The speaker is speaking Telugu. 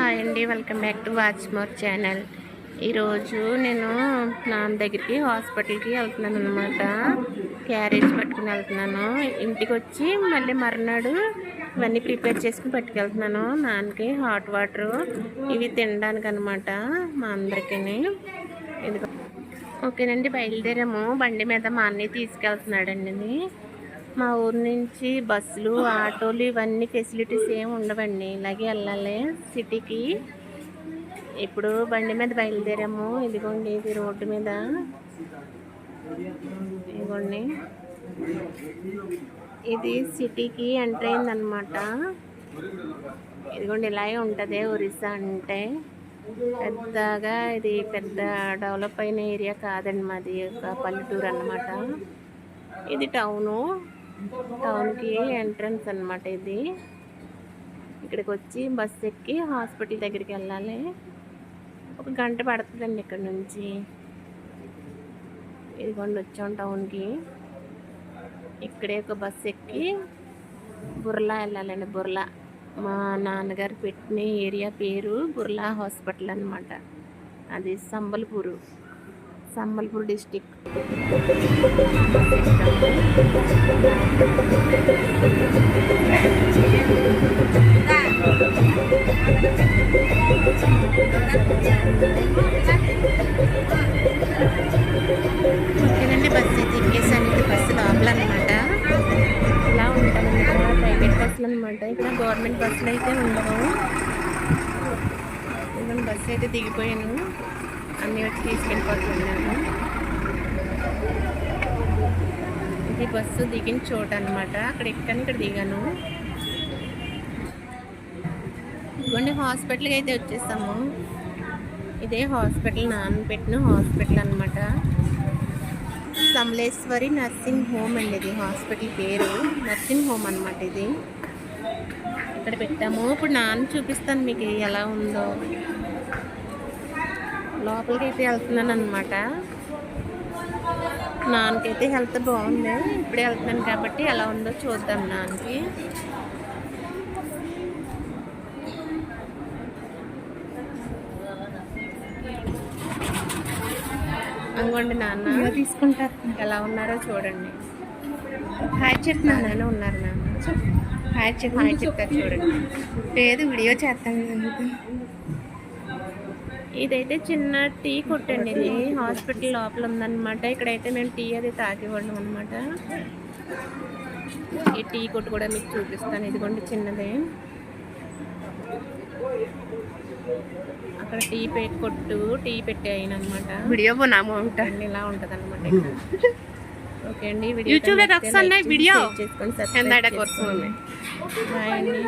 హాయ్ అండి, welcome back to watch more channel. ఈరోజు నేను నాన్న దగ్గరికి హాస్పిటల్కి వెళ్తున్నాను అనమాట. క్యారేజ్ పట్టుకుని వెళ్తున్నాను. ఇంటికి వచ్చి మళ్ళీ మర్నాడు ఇవన్నీ ప్రిపేర్ చేసుకుని పట్టుకెళ్తున్నాను. నాన్నకి హాట్ వాటర్ ఇవి తినడానికి అనమాట, మా అందరికీ. ఇది ఓకేనండి, బయలుదేరాము. బండి మీద మా అన్నయ్య తీసుకెళ్తున్నాడండి. మా ఊరు నుంచి బస్సులు, ఆటోలు ఇవన్నీ ఫెసిలిటీస్ ఏమి ఉండవండి. ఇలాగే వెళ్ళాలి సిటీకి. ఇప్పుడు బండి మీద బయలుదేరాము. ఇదిగోండి, ఇది రోడ్డు మీద. ఇదిగోండి, ఇది సిటీకి ఎంటర్ అయిందనమాట. ఇదిగోండి, ఇలాగే ఉంటుంది ఒరిస్సా అంటే. పెద్దగా ఇది పెద్ద డెవలప్ అయిన ఏరియా కాదండి, మాది ఒక పల్లెటూరు అన్నమాట. ఇది టౌన్కి ఎంట్రన్స్ అన్నమాట. ఇది ఇక్కడికి వచ్చి బస్సు ఎక్కి హాస్పిటల్ దగ్గరికి వెళ్ళాలి. ఒక గంట పడుతుందండి ఇక్కడ నుంచి. ఇదిగోండి, వచ్చాం టౌన్కి. ఇక్కడే ఒక బస్సు ఎక్కి బుర్లా వెళ్ళాలండి. బుర్లా మా నాన్నగారు పెట్టిన ఏరియా పేరు బుర్లా హాస్పిటల్ అన్నమాట. అది సంబల్పూర్ డిస్టిక్. ఓకేనండి, బస్సు అయితే ఎక్కేసాను. ఇది బస్సు లోపల అనమాట. ఇలా ఉంటాయి ఇక్కడ ప్రైవేట్ బస్సులు అనమాట. ఇక్కడ గవర్నమెంట్ బస్సులు అయితే ఉండవు. ఇదిగోండి, బస్సు అయితే దిగిపోయాను. అన్నీ వచ్చి తీసుకెళ్ళిపోతున్నాను. ఇది బస్సు దిగిన చోట అనమాట. అక్కడ ఎక్కని ఇక్కడ దిగాను. ఇదిగోండి, హాస్పిటల్కి అయితే వచ్చేసాము. ఇదే హాస్పిటల్, నాన్న పెట్టిన హాస్పిటల్ అనమాట. సమలేశ్వరి నర్సింగ్ హోమ్ అండి. ఇది హాస్పిటల్ పేరు నర్సింగ్ హోమ్ అనమాట. ఇది ఇక్కడ పెట్టాము. ఇప్పుడు నాన్న చూపిస్తాను మీకు ఎలా ఉందో. లోపలికి అయితే వెళ్తున్నాను అనమాట. నాన్నకైతే హెల్త్ బాగుంది. ఇప్పుడే వెళ్తున్నాను కాబట్టి ఎలా ఉందో చూద్దాం నాన్నకి. అనుకోండి, నాన్న తీసుకుంటారు. ఎలా ఉన్నారో చూడండి. హాయ్ చెప్తున్నాను. ఉన్నారు నాన్న. హాయ్ చెప్తారు చూడండి. లేదు, వీడియో చేస్తాను. ఇదైతే చిన్న టీ కొట్టండి. ఇది హాస్పిటల్ లోపల ఉందన్నమాట. ఇక్కడైతే మేము టీ అది తాగివ్వడం అనమాట. ఈ టీ కొట్టు కూడా మీకు చూపిస్తాను. ఇదిగోండి, చిన్నదే. అక్కడ టీ పెట్టాయనమాట. వీడియో ఉంటాండి. ఇలా ఉంటుంది అనమాట. ఓకే అండి, వీడియో చేసుకోండి. బాయ్ అండి.